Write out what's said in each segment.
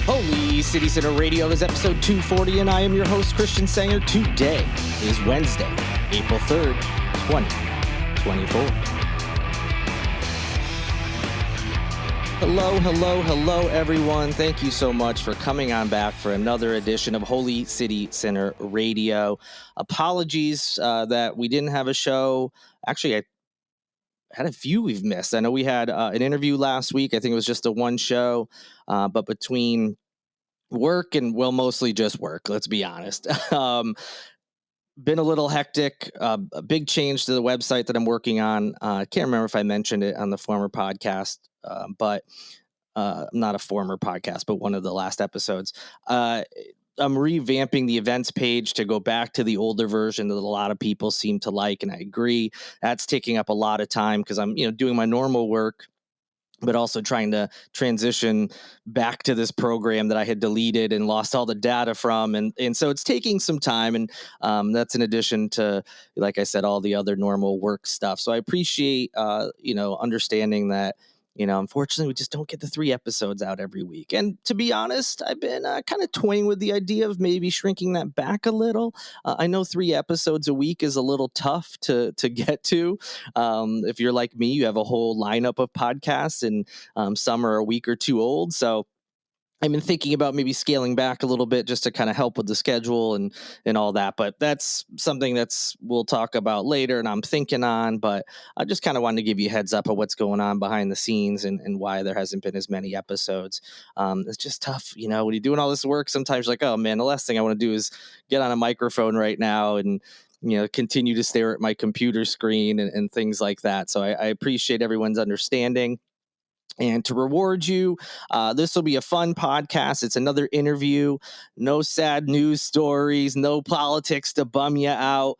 Holy City Center Radio is episode 240, and I am your host, Christian Sanger. Today is Wednesday, April 3rd, 2024. Hello, everyone. Thank you so much for coming on back for another edition of Holy City Center Radio. Apologies that we didn't have a show. Actually, I had a few we've missed. I know we had an interview last week. I think it was just a one show, but between work and, well, mostly just work, let's be honest. Been a little hectic, a big change to the website that I'm working on. I can't remember if I mentioned it on the former podcast, but not a former podcast, but one of the last episodes. I'm revamping the events page to go back to the older version that a lot of people seem to like, and I agree. That's taking up a lot of time because I'm, doing my normal work, but also trying to transition back to this program that I had deleted and lost all the data from. And so it's taking some time. And that's in addition to, like I said, all the other normal work stuff. So I appreciate, understanding that, unfortunately, we just don't get the 3 episodes out every week. And to be honest, I've been kind of toying with the idea of maybe shrinking that back a little. I know 3 episodes a week is a little tough to get to. If you're like me, you have a whole lineup of podcasts, and some are a week or 2 old. So I've been thinking about maybe scaling back a little bit just to kind of help with the schedule and all that. But that's something we'll talk about later, and I'm thinking on. But I just kind of wanted to give you a heads up of what's going on behind the scenes and why there hasn't been as many episodes. It's just tough, when you're doing all this work. Sometimes you're like, oh man, the last thing I want to do is get on a microphone right now and continue to stare at my computer screen and things like that. So I appreciate everyone's understanding. And to reward you, this will be a fun podcast. It's another interview. No sad news stories, no politics to bum you out.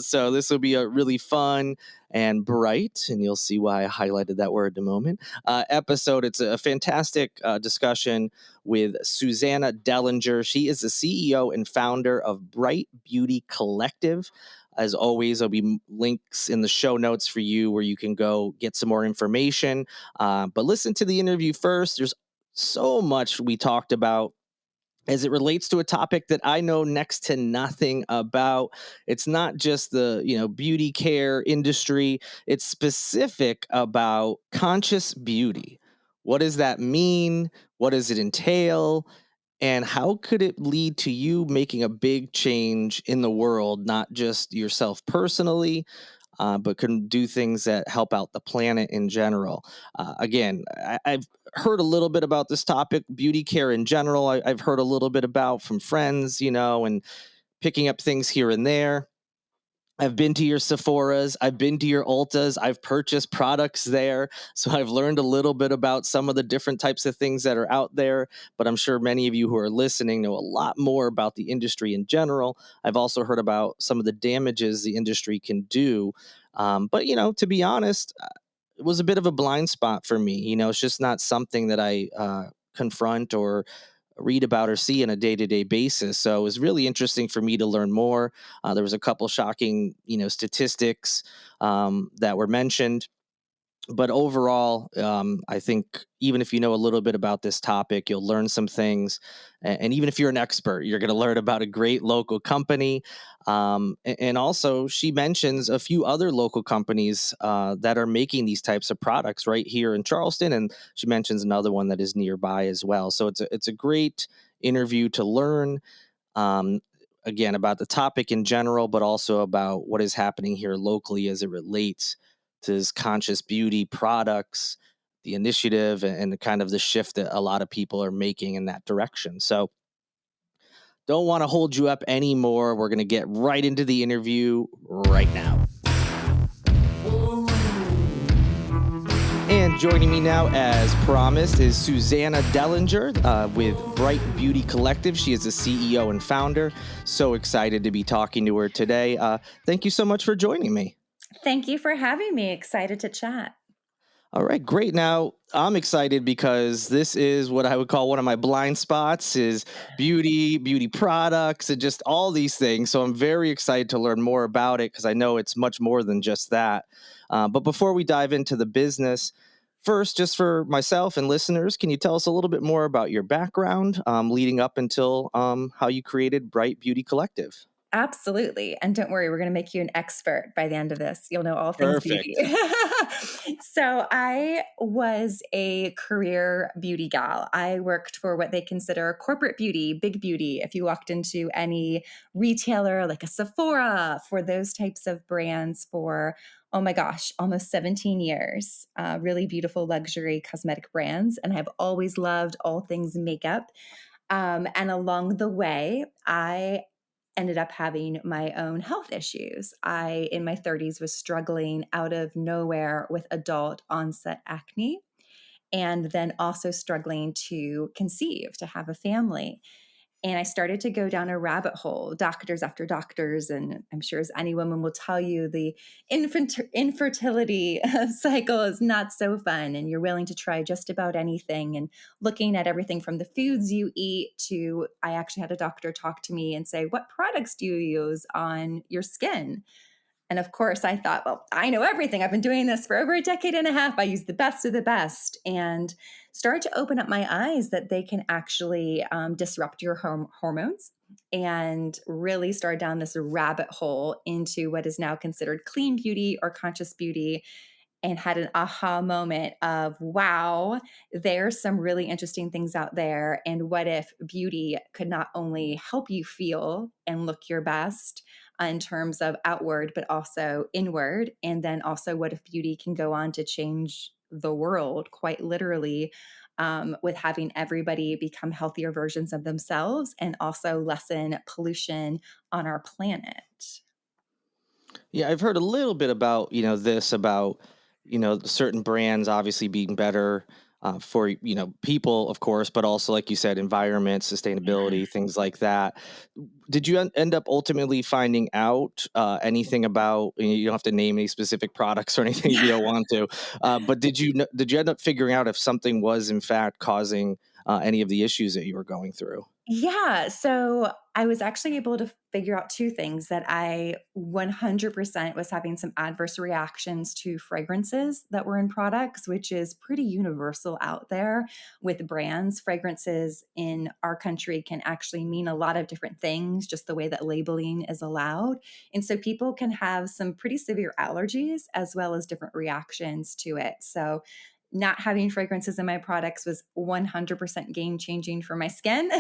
So this will be a really fun and bright, and you'll see why I highlighted that word in a moment, episode. It's a fantastic discussion with Susannah Dellinger. She is the CEO and founder of Bright Beauty Collective. As always, there'll be links in the show notes for you where you can go get some more information. But listen to the interview first. There's so much we talked about as it relates to a topic that I know next to nothing about. It's not just the, beauty care industry. It's specific about conscious beauty. What does that mean? What does it entail? And how could it lead to you making a big change in the world, not just yourself personally, but can do things that help out the planet in general? Again, I've heard a little bit about this topic, beauty care in general. I've heard a little bit about from friends, and picking up things here and there. I've been to your Sephoras, I've been to your Ultas, I've purchased products there. So I've learned a little bit about some of the different types of things that are out there, but I'm sure many of you who are listening know a lot more about the industry in general. I've also heard about some of the damages the industry can do. But, to be honest, it was a bit of a blind spot for me. It's just not something that I confront or read about or see on a day-to-day basis. So it was really interesting for me to learn more. There was a couple shocking, statistics that were mentioned. But overall, I think even if you know a little bit about this topic, you'll learn some things. And even if you're an expert, you're going to learn about a great local company. And also, she mentions a few other local companies that are making these types of products right here in Charleston. And she mentions another one that is nearby as well. So it's a great interview to learn, again, about the topic in general, but also about what is happening here locally as it relates to his conscious beauty products, the initiative, and kind of the shift that a lot of people are making in that direction. So don't want to hold you up anymore. We're going to get right into the interview right now. And joining me now, as promised, is Susannah Dellinger with Bright Beauty Collective. She is the CEO and founder. So excited to be talking to her today. Thank you so much for joining me. Thank you for having me. Excited to chat. All right, great. Now, I'm excited because this is what I would call one of my blind spots, is beauty products, and just all these things. So I'm very excited to learn more about it because I know it's much more than just that. But before we dive into the business, First, just for myself and listeners, can you tell us a little bit more about your background leading up until how you created Bright Beauty Collective? Absolutely, and don't worry, we're gonna make you an expert by the end of this. You'll know all things beauty. Perfect. So, I was a career beauty gal. I worked for what they consider corporate beauty, big beauty. If you walked into any retailer like a Sephora, for those types of brands for, oh my gosh, almost 17 years. Really beautiful luxury cosmetic brands, and I've always loved all things makeup. And along the way, I ended up having my own health issues. I, in my 30s, was struggling out of nowhere with adult onset acne and then also struggling to conceive, to have a family. And I started to go down a rabbit hole, doctors after doctors. And I'm sure, as any woman will tell you, the infertility cycle is not so fun. And you're willing to try just about anything. And looking at everything from the foods you eat to, I actually had a doctor talk to me and say, "What products do you use on your skin?" And of course, I thought, well, I know everything. I've been doing this for over a decade and a half. I use the best of the best, and started to open up my eyes that they can actually disrupt your hormones, and really started down this rabbit hole into what is now considered clean beauty or conscious beauty, and had an aha moment of, wow, there's some really interesting things out there. And what if beauty could not only help you feel and look your best in terms of outward, but also inward? And then also, what if beauty can go on to change the world quite literally, with having everybody become healthier versions of themselves and also lessen pollution on our planet? Yeah, I've heard a little bit about, this about, certain brands obviously being better for, people, of course, but also, like you said, environment, Yeah. sustainability, things like that. Did you end up ultimately finding out anything about, you don't have to name any specific products or anything if you don't want to, but did you end up figuring out if something was in fact causing any of the issues that you were going through? Yeah, so I was actually able to figure out 2 things: that I 100% was having some adverse reactions to fragrances that were in products, which is pretty universal out there with brands. Fragrances in our country can actually mean a lot of different things, just the way that labeling is allowed, and so people can have some pretty severe allergies as well as different reactions to it. So not having fragrances in my products was 100% game changing for my skin.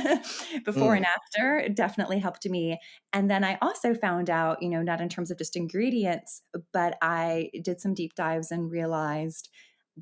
Before and Mm, after, it definitely helped me. And then I also found out, not in terms of just ingredients, but I did some deep dives and realized,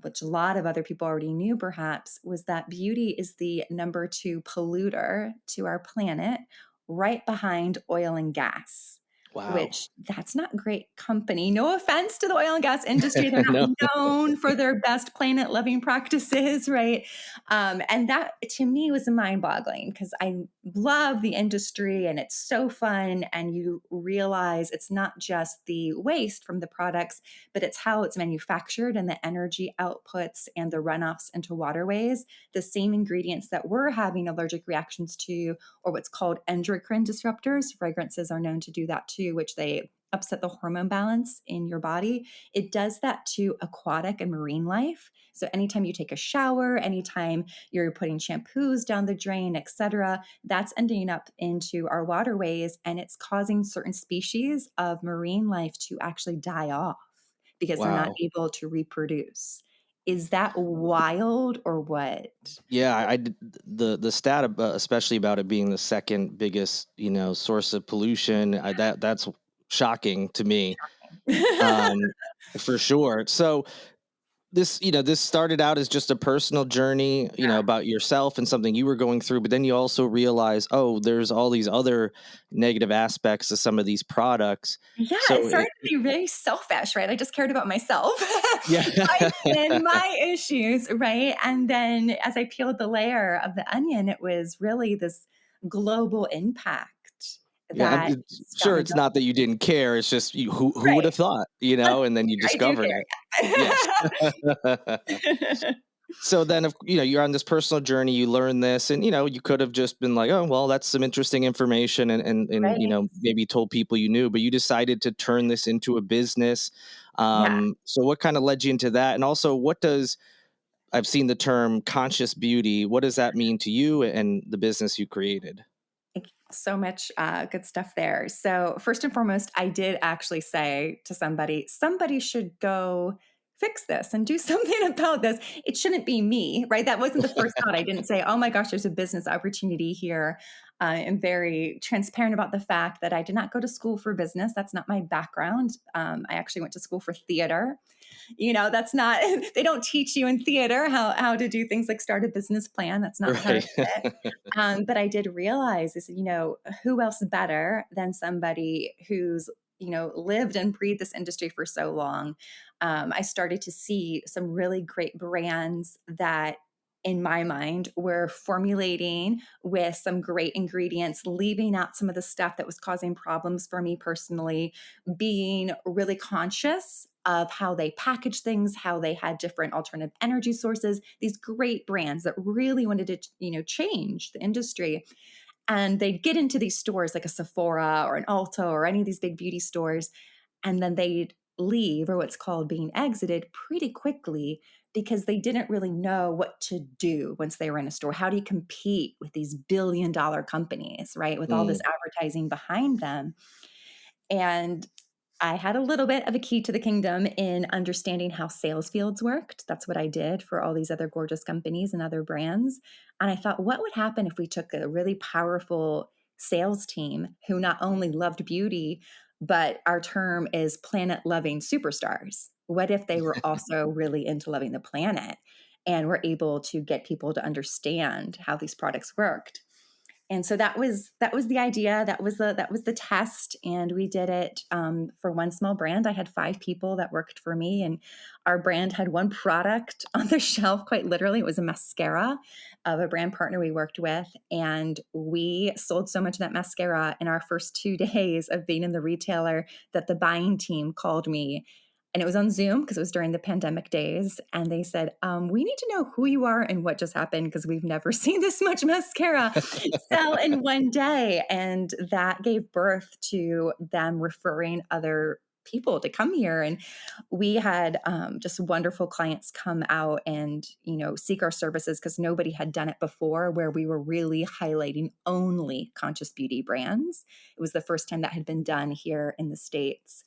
which a lot of other people already knew perhaps, was that beauty is the number 2 polluter to our planet, right behind oil and gas. wow. Which, that's not great company. No offense to the oil and gas industry, they're No. not known for their best planet loving practices, right? And that to me was mind boggling, because I love the industry and it's so fun. And you realize it's not just the waste from the products, but it's how it's manufactured and the energy outputs and the runoffs into waterways. The same ingredients that we're having allergic reactions to, or what's called endocrine disruptors, fragrances are known to do that too, which they upset the hormone balance in your body. It does that to aquatic and marine life. So anytime you take a shower, anytime you're putting shampoos down the drain, etc., that's ending up into our waterways, and it's causing certain species of marine life to actually die off because they're not Wow. able to reproduce. Is that wild or what? Yeah, the stat, especially about it being the second biggest, source of pollution. That's shocking to me, um, for sure. So this started out as just a personal journey, about yourself and something you were going through, but then you also realize, oh, there's all these other negative aspects to some of these products. Yeah, it So started to be very selfish, right? I just cared about myself, yeah, my skin, my issues, right? And then as I peeled the layer of the onion, it was really this global impact yeah. that got Sure, me it's not that going. you didn't care. It's just who would Right. have thought, Uh, and then you I do discovered it. Yes. care. So then, you're on this personal journey. You learn this, and you could have just been like, "Oh, well, that's some interesting information," and Right. maybe told people you knew. But you decided to turn this into a business. Yeah. So what kind of led you into that? And also, what does I've seen the term conscious beauty. What does that mean to you and the business you created? So much good stuff there. So, first and foremost, I did actually say to somebody should go fix this and do something about this. It shouldn't be me, right? That wasn't the first thought. I didn't say, oh my gosh, there's a business opportunity here. I'm very transparent about the fact that I did not go to school for business. That's not my background. I actually went to school for theater. That's not, they don't teach you in theater how to do things like start a business plan. That's not part Right. of it. But I did realize is, who else better than somebody who's, lived and breathed this industry for so long. I started to see some really great brands that in my mind were formulating with some great ingredients, leaving out some of the stuff that was causing problems for me personally, being really conscious of how they package things, how they had different alternative energy sources, these great brands that really wanted to, change the industry. And they'd get into these stores like a Sephora or an Ulta or any of these big beauty stores, and then they'd leave, or what's called being exited, pretty quickly because they didn't really know what to do once they were in a store. How do you compete with these billion-dollar companies, right? With all this Mm, advertising behind them. And I had a little bit of a key to the kingdom in understanding how sales fields worked. That's what I did for all these other gorgeous companies and other brands. And I thought, what would happen if we took a really powerful sales team who not only loved beauty, but our term is planet loving superstars? What if they were also really into loving the planet and were able to get people to understand how these products worked? And so that was the idea. That was the test, and we did it for one small brand. I had 5 people that worked for me, and our brand had one product on the shelf. Quite literally, it was a mascara of a brand partner we worked with, and we sold so much of that mascara in our first 2 days of being in the retailer that the buying team called me, and it was on Zoom because it was during the pandemic days. And they said, "We need to know who you are and what just happened because we've never seen this much mascara sell in one day." And that gave birth to them referring other people to come here. And we had just wonderful clients come out and seek our services because nobody had done it before, where we were really highlighting only conscious beauty brands. It was the first time that had been done here in the States.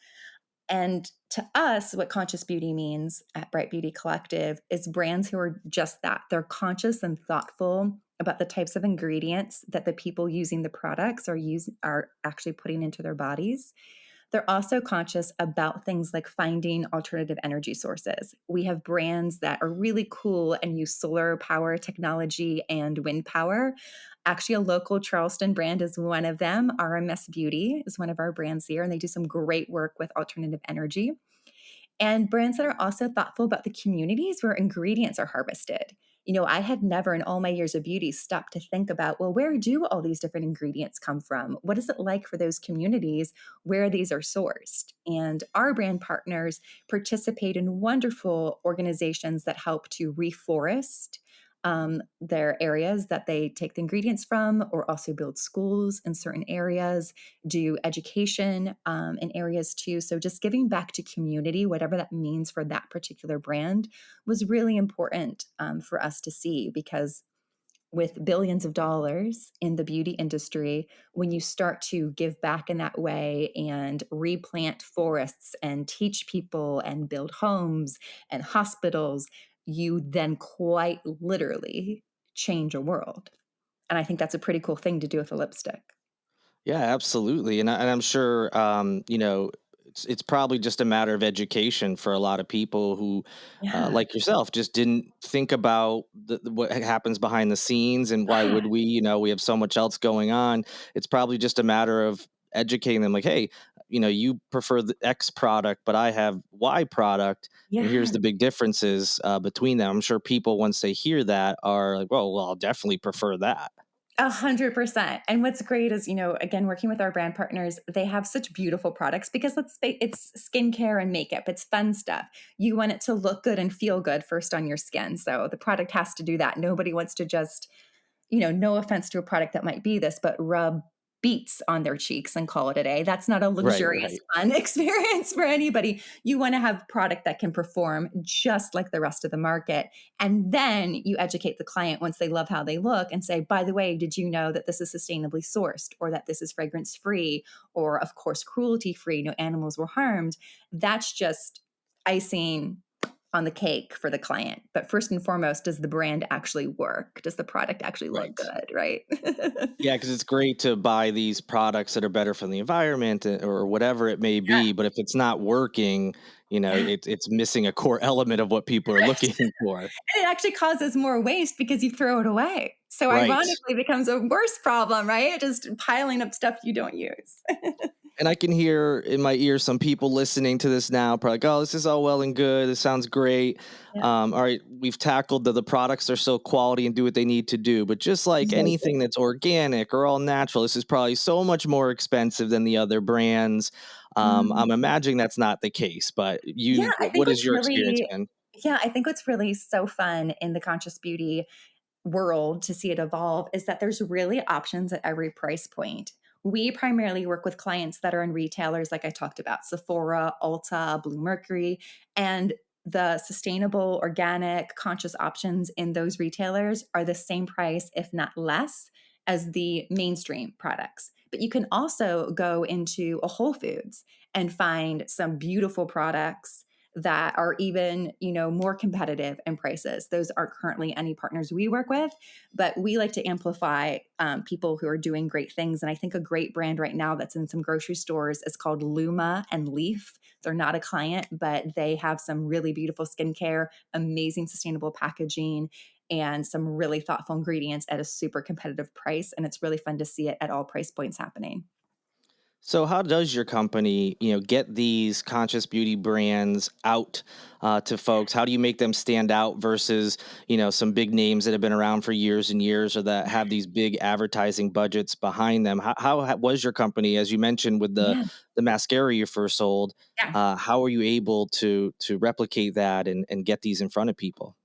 And to us, what conscious beauty means at Bright Beauty Collective is brands who are just that. They're conscious and thoughtful about the types of ingredients that the people using the products are actually putting into their bodies. They're also conscious about things like finding alternative energy sources. We have brands that are really cool and use solar power technology and wind power. Actually, a local Charleston brand is one of them. RMS Beauty is one of our brands here, and they do some great work with alternative energy. And brands that are also thoughtful about the communities where ingredients are harvested. I had never in all my years of beauty stopped to think about, well, where do all these different ingredients come from? What is it like for those communities where these are sourced? And our brand partners participate in wonderful organizations that help to reforest their areas that they take the ingredients from, or also build schools in certain areas, do education in areas too. So just giving back to community, whatever that means for that particular brand, was really important for us to see, because with billions of dollars in the beauty industry, when you start to give back in that way and replant forests and teach people and build homes and hospitals, you then quite literally change a world. And I think that's a pretty cool thing to do with a lipstick. yeah, absolutely. And I'm sure, it's probably just a matter of education for a lot of people who, Yeah. like yourself, just didn't think about what happens behind the scenes and why would we? We have so much else going on. It's probably just a matter of educating them, like, hey, you prefer the X product, but I have Y product, and here's Yeah. the big differences between them. I'm sure people, once they hear that, are like, well, I'll definitely prefer that. 100%. And what's great is, again, working with our brand partners, they have such beautiful products because it's skincare and makeup. It's fun stuff. You want it to look good and feel good first on your skin. So the product has to do that. Nobody wants to just, no offense to a product that might be this, but rub beats on their cheeks and call it a day. That's not a Right, luxurious, right. fun experience for anybody. You want to have product that can perform just like the rest of the market. And then you educate the client once they love how they look and say, by the way, did you know that this is sustainably sourced or that this is fragrance free or, of course, cruelty free? No animals were harmed. That's just icing on the cake for the client. But first and foremost, does the brand actually work? Does the product actually look Right. good? Right. Yeah, because it's great to buy these products that are better for the environment or whatever it may Yeah. be, but if it's not working, Yeah. it's missing a core element of what people are looking for. And it actually causes more waste because you throw it away. So Right. ironically, it becomes a worse problem, right? Just piling up stuff you don't use. And I can hear in my ear some people listening to this now, probably like, "Oh, this is all well and good. This sounds great. Yeah. All right, we've tackled the products are so quality and do what they need to do. But just like anything that's organic or all natural, this is probably so much more expensive than the other brands." Mhm. I'm imagining that's not the case, but Yeah, I think what has what's your experience really been? yeah, I think what's really so fun in the conscious beauty world to see it evolve is that there's really options at every price point. We primarily work with clients that are in retailers, like I talked about, Sephora, Ulta, Blue Mercury, and the sustainable, organic, conscious options in those retailers are the same price, if not less, as the mainstream products. But you can also go into a Whole Foods and find some beautiful products that are even, more competitive in prices. Those aren't currently any partners we work with, but we like to amplify people who are doing great things. And I think a great brand right now that's in some grocery stores is called Luma and Leaf. They're not a client, but they have some really beautiful skincare, amazing sustainable packaging, and some really thoughtful ingredients at a super competitive price. And it's really fun to see it at all price points happening. So, how does your company, get these conscious beauty brands out to folks? How do you make them stand out versus, some big names that have been around for years and years or that have these big advertising budgets behind them? Was your company, as you mentioned, with Yeah. the mascara you first sold? Yeah. How are you able to replicate that and get these in front of people?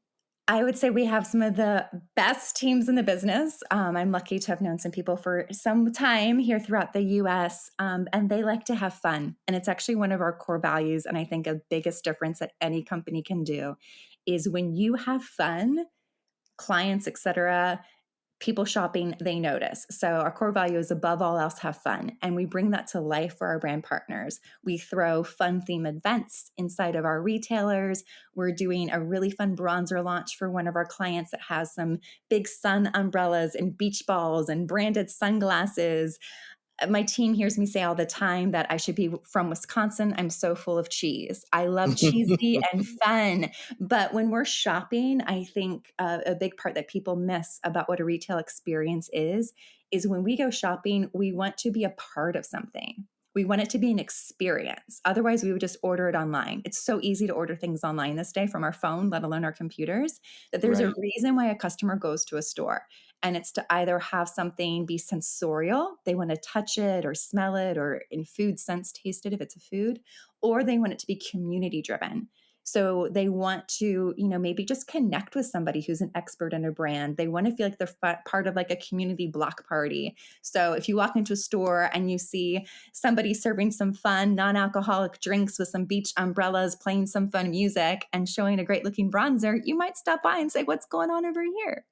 I would say we have some of the best teams in the business. I'm lucky to have known some people for some time here throughout the US, and they like to have fun. And it's actually one of our core values. And I think a biggest difference that any company can do is when you have fun, clients, etc., people shopping, they notice. So our core value is above all else, have fun. And we bring that to life for our brand partners. We throw fun theme events inside of our retailers. We're doing a really fun bronzer launch for one of our clients that has some big sun umbrellas and beach balls and branded sunglasses. My team hears me say all the time that I should be from Wisconsin. I'm so full of cheese. I love cheesy and fun. But when we're shopping, I think a big part that people miss about what a retail experience is when we go shopping, we want to be a part of something. We want it to be an experience. Otherwise, we would just order it online. It's so easy to order things online this day from our phone, let alone our computers, that there's a Right. reason why a customer goes to a store. And it's to either have something be sensorial, they want to touch it or smell it or in food sense taste it if it's a food, or they want it to be community driven. So they want to, maybe just connect with somebody who's an expert in a brand. They want to feel like they're part of like a community block party. So if you walk into a store and you see somebody serving some fun non-alcoholic drinks with some beach umbrellas, playing some fun music and showing a great looking bronzer, you might stop by and say, "What's going on over here?"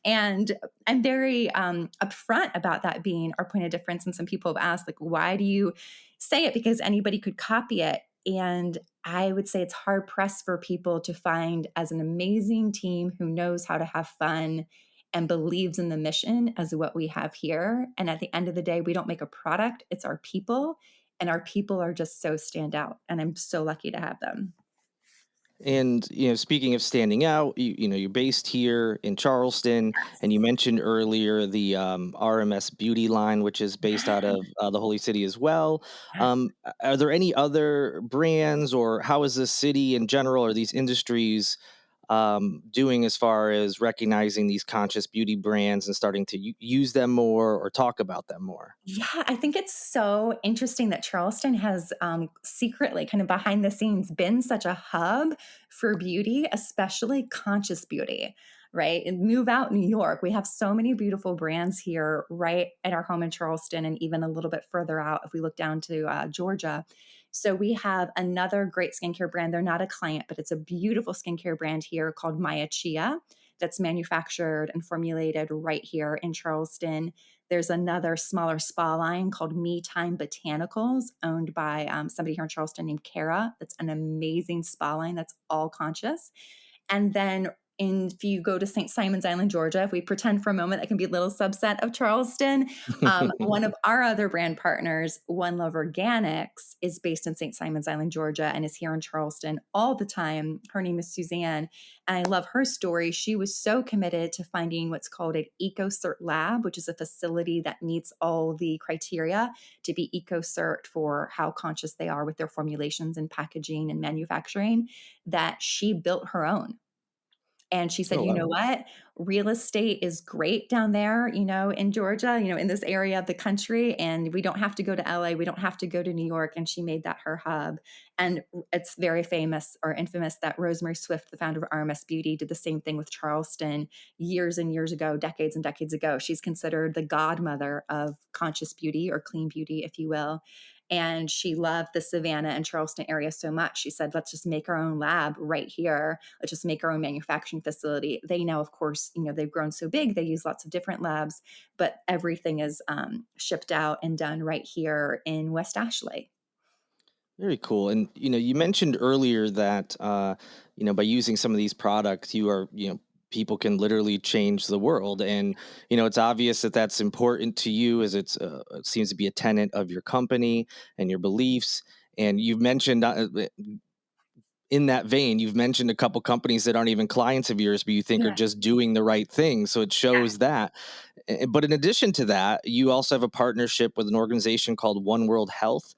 And I'm very upfront about that being our point of difference. And some people have asked, like, why do you say it? Because anybody could copy it. And I would say it's hard pressed for people to find as an amazing team who knows how to have fun and believes in the mission as what we have here. And at the end of the day, we don't make a product, it's our people. And our people are just so stand out. And I'm so lucky to have them. And speaking of standing out, you're based here in Charleston, and you mentioned earlier the RMS Beauty line, which is based out Yeah. of the Holy City as well. Yeah. Are there any other brands, or how is the city in general, or these industries doing as far as recognizing these conscious beauty brands and starting to use them more or talk about them more? Yeah, I think it's so interesting that Charleston has secretly, kind of behind the scenes, been such a hub for beauty, especially conscious beauty. right? And move out New York. We have so many beautiful brands here right at our home in Charleston, and even a little bit further out if we look down to Georgia. So we have another great skincare brand. They're not a client, but it's a beautiful skincare brand here called Maya Chia that's manufactured and formulated right here in Charleston. There's another smaller spa line called Me Time Botanicals, owned by somebody here in Charleston named Kara. That's an amazing spa line that's all conscious. And then if you go to St. Simon's Island, Georgia, if we pretend for a moment that can be a little subset of Charleston, one of our other brand partners, One Love Organics, is based in St. Simon's Island, Georgia, and is here in Charleston all the time. Her name is Suzanne, and I love her story. She was so committed to finding what's called an EcoCert lab, which is a facility that meets all the criteria to be EcoCert for how conscious they are with their formulations and packaging and manufacturing, that she built her own. And she said, Oh, "You wow. know what? Real estate is great down there, in Georgia, in this area of the country, and we don't have to go to LA, we don't have to go to New York." And she made that her hub. And it's very famous or infamous that Rosemary Swift, the founder of RMS Beauty, did the same thing with Charleston years and years ago, decades and decades ago. She's considered the godmother of conscious beauty, or clean beauty, if you will. And she loved the Savannah and Charleston area so much. She said, "Let's just make our own lab right here. Let's just make our own manufacturing facility." They now, of course, they've grown so big, they use lots of different labs, but everything is shipped out and done right here in West Ashley. Very cool. And you mentioned earlier that by using some of these products, people can literally change the world. And it's obvious that that's important to you, as it seems to be a tenet of your company and your beliefs. And you've mentioned in that vein, you've mentioned a couple companies that aren't even clients of yours, but you think are Yeah. just doing the right thing. So it shows that. But in addition to that, you also have a partnership with an organization called One World Health.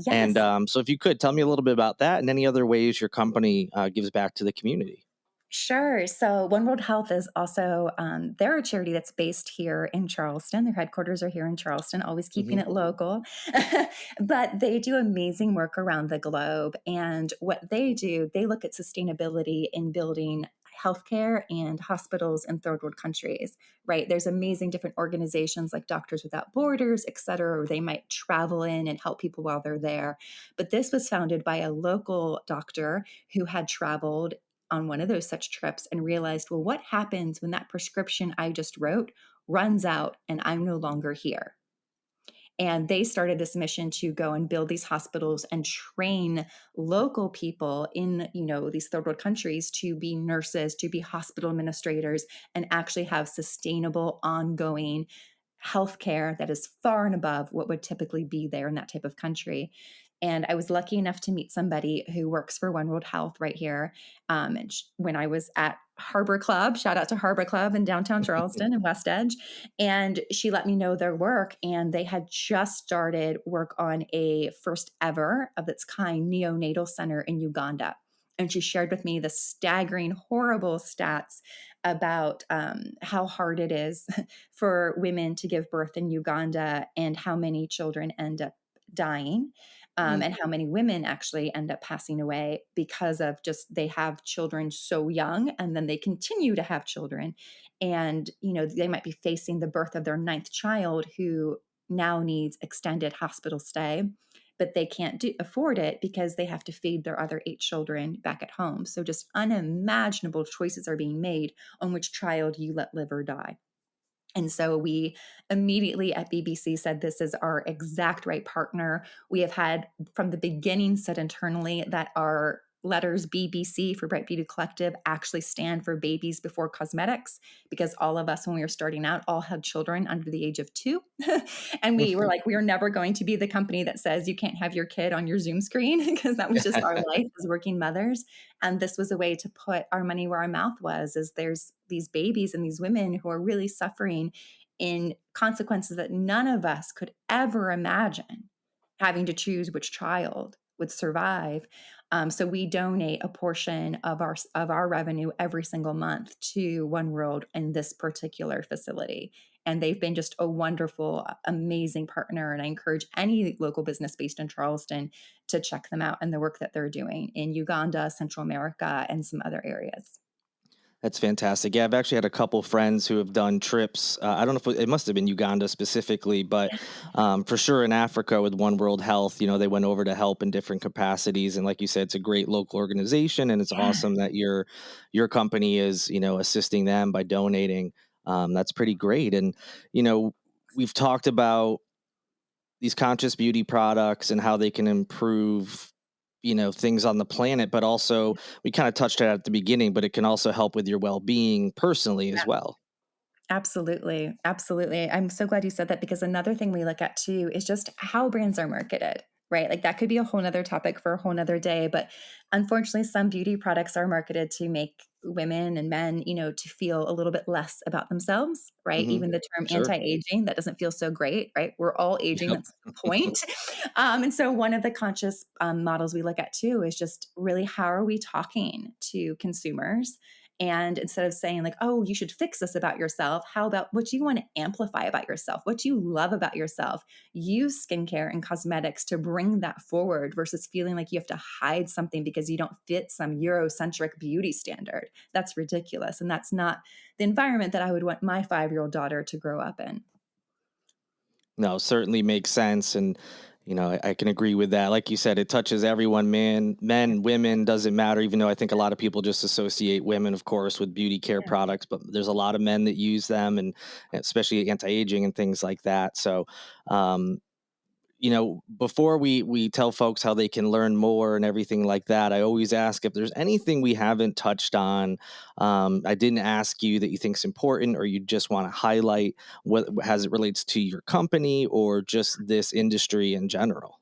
And Yes. so if you could tell me a little bit about that and any other ways your company gives back to the community. Sure. So One World Health is also, they're a charity that's based here in Charleston. Their headquarters are here in Charleston, always keeping Hmm. it local. But they do amazing work around the globe. And what they do, they look at sustainability in building healthcare and hospitals in third world countries, right? There's amazing different organizations like Doctors Without Borders, et cetera, where they might travel in and help people while they're there. But this was founded by a local doctor who had traveled on one of those such trips and realized, well, what happens when that prescription I just wrote runs out and I'm no longer here? And they started this mission to go and build these hospitals and train local people in, these third world countries to be nurses, to be hospital administrators, and actually have sustainable, ongoing healthcare that is far and above what would typically be there in that type of country. And I was lucky enough to meet somebody who works for One World Health right here. When I was at Harbor Club, shout out to Harbor Club in downtown Charleston and West Edge, and she let me know their work. And they had just started work on a first ever of its kind neonatal center in Uganda. And she shared with me the staggering, horrible stats about how hard it is for women to give birth in Uganda, and how many children end up dying, Mm. and how many women actually end up passing away because of just they have children so young and then they continue to have children. And, they might be facing the birth of their ninth child who now needs extended hospital stay, but they can't afford it because they have to feed their other eight children back at home. So just unimaginable choices are being made on which child you let live or die. And so we immediately at BBC said, this is our exact right partner. We have had from the beginning said internally that our letters BBC for Bright Beauty Collective actually stand for babies before cosmetics, because all of us, when we were starting out, all had children under the age of 2. And we were like, we are never going to be the company that says you can't have your kid on your Zoom screen, because that was just our life as working mothers. And this was a way to put our money where our mouth was, is there's these babies and these women who are really suffering in consequences that none of us could ever imagine, having to choose which child would survive. So we donate a portion of our revenue every single month to One World in this particular facility. And they've been just a wonderful, amazing partner. And I encourage any local business based in Charleston to check them out and the work that they're doing in Uganda, Central America, and some other areas. That's fantastic. Yeah, I've actually had a couple friends who have done trips. I don't know if it must have been Uganda specifically, but for sure in Africa with One World Health, they went over to help in different capacities. And like you said, it's a great local organization, and it's Yeah. awesome that your company is assisting them by donating. That's pretty great. And you know, we've talked about these conscious beauty products and how they can improve things on the planet, but also we kind of touched it at the beginning, but it can also help with your well-being personally as well. Absolutely, absolutely. I'm so glad you said that because another thing we look at too is just how brands are marketed, right? Like that could be a whole nother topic for a whole nother day. But unfortunately, some beauty products are marketed to make women and men, to feel a little bit less about themselves, right? Hmm. Even the term Sure. anti-aging, that doesn't feel so great, right? We're all aging. Yep. That's the point. And so one of the conscious models we look at too is just really how are we talking to consumers, and instead of saying, like, oh, you should fix this about yourself, how about what you want to amplify about yourself, what you love about yourself? Use skincare and cosmetics to bring that forward versus feeling like you have to hide something because you don't fit some Eurocentric beauty standard. That's ridiculous. And that's not the environment that I would want my 5-year-old daughter to grow up in. No, certainly makes sense. And, I can agree with that. Like you said, it touches everyone, man, men, women, doesn't matter, even though I think a lot of people just associate women, of course, with beauty care Yeah. products, but there's a lot of men that use them and especially anti-aging and things like that. So, um, before we tell folks how they can learn more and everything like that, I always ask if there's anything we haven't touched on. I didn't ask you that you think is important, or you just want to highlight what as it relates to your company or just this industry in general.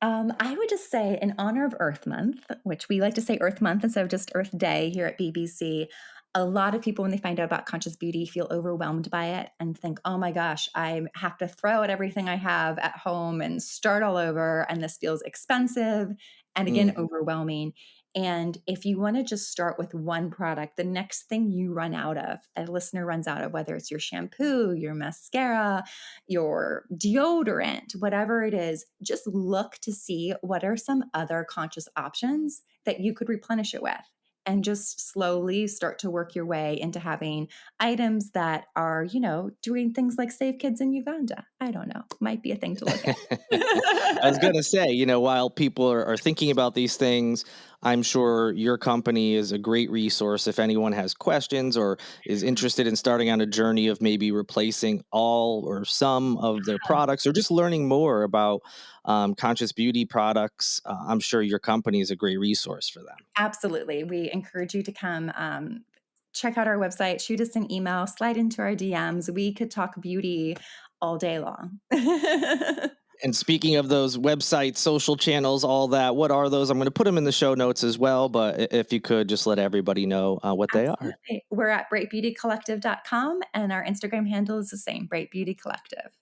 I would just say, in honor of Earth Month, which we like to say Earth Month instead of just Earth Day here at BBC, a lot of people, when they find out about conscious beauty, feel overwhelmed by it and think, oh my gosh, I have to throw out everything I have at home and start all over. And this feels expensive and again, Mm. overwhelming. And if you want to just start with one product, the next thing you run out of, a listener runs out of, whether it's your shampoo, your mascara, your deodorant, whatever it is, just look to see what are some other conscious options that you could replenish it with. And just slowly start to work your way into having items that are, doing things like save kids in Uganda. I don't know. Might be a thing to look I was at. going to say, while people are thinking about these things, I'm sure your company is a great resource if anyone has questions or is interested in starting on a journey of maybe replacing all or some of their products or just learning more about conscious beauty products. I'm sure your company is a great resource for them. Absolutely. We encourage you to come check out our website, shoot us an email, slide into our DMs. We could talk beauty all day long. And speaking of those websites, social channels, all that, what are those? I'm going to put them in the show notes as well, but if you could just let everybody know what they are. Absolutely. We're at brightbeautycollective.com and our Instagram handle is the same, Bright Beauty Collective.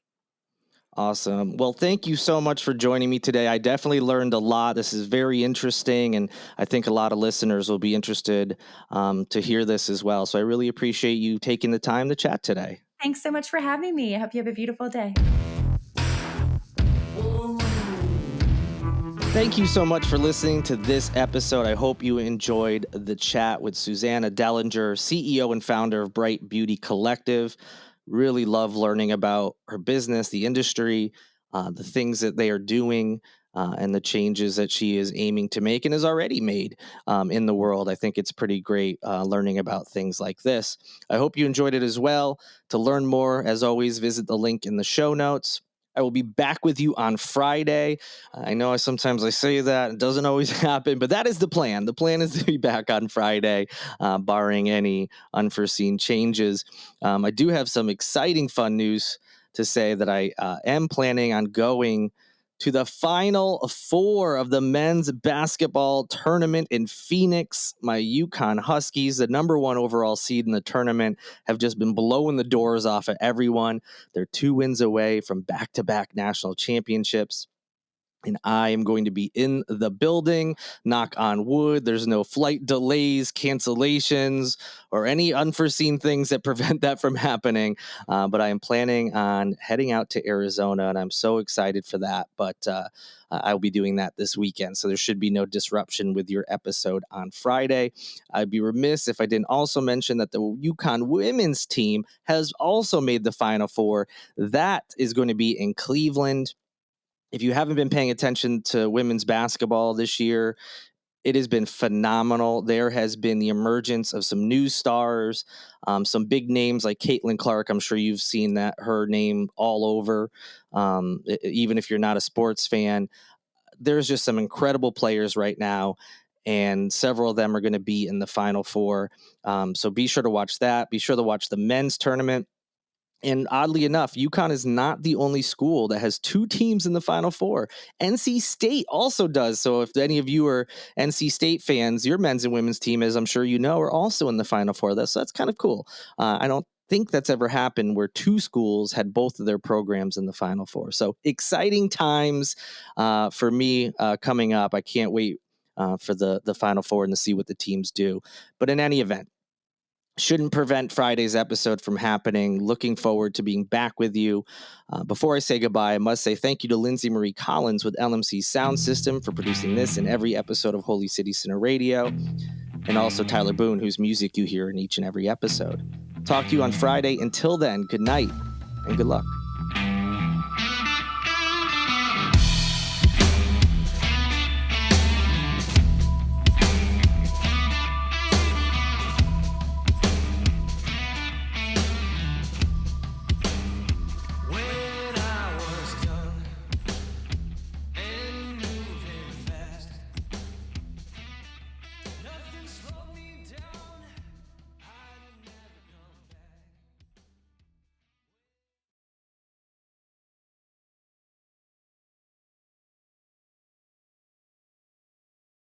Awesome. Well, thank you so much for joining me today. I definitely learned a lot. This is very interesting, and I think a lot of listeners will be interested to hear this as well. So I really appreciate you taking the time to chat today. Thanks so much for having me. I hope you have a beautiful day. Thank you so much for listening to this episode. I hope you enjoyed the chat with Susannah Dellinger, CEO and founder of Bright Beauty Collective. Really love learning about her business, the industry, the things that they are doing, and the changes that she is aiming to make and has already made in the world. I think it's pretty great learning about things like this. I hope you enjoyed it as well. To learn more, as always, visit the link in the show notes. I will be back with you on Friday. I know sometimes I say that, it doesn't always happen, but that is the plan. The plan is to be back on Friday, barring any unforeseen changes. I do have some exciting, fun news to say that I am planning on going to the final four of the men's basketball tournament in Phoenix. My UConn Huskies, the number one overall seed in the tournament, have just been blowing the doors off of everyone. They're 2 wins away from back-to-back national championships. And I am going to be in the building. Knock on wood. There's no flight delays, cancellations, or any unforeseen things that prevent that from happening. But I am planning on heading out to Arizona, and I'm so excited for that. But I'll be doing that this weekend, so there should be no disruption with your episode on Friday. I'd be remiss if I didn't also mention that the UConn women's team has also made the Final Four. That is going to be in Cleveland. If you haven't been paying attention to women's basketball this year, it has been phenomenal. There has been the emergence of some new stars, some big names like Caitlin Clark. I'm sure you've seen her name all over. Even if you're not a sports fan, there's just some incredible players right now, and several of them are going to be in the Final Four. So be sure to watch that. Be sure to watch the men's tournament. And oddly enough, UConn is not the only school that has two teams in the Final Four. NC State also does. So if any of you are NC State fans, your men's and women's team, as I'm sure you know, are also in the Final Four. So that's kind of cool. I don't think that's ever happened where two schools had both of their programs in the Final Four. So exciting times for me coming up. I can't wait for the Final Four and to see what the teams do. But in any event, shouldn't prevent Friday's episode from happening. Looking forward to being back with you. Before I say goodbye, I must say thank you to Lindsay Marie Collins with LMC Soundsystem for producing this and every episode of Holy City Center Radio, and also Tyler Boone, whose music you hear in each and every episode. Talk to you on Friday. Until then, good night and good luck.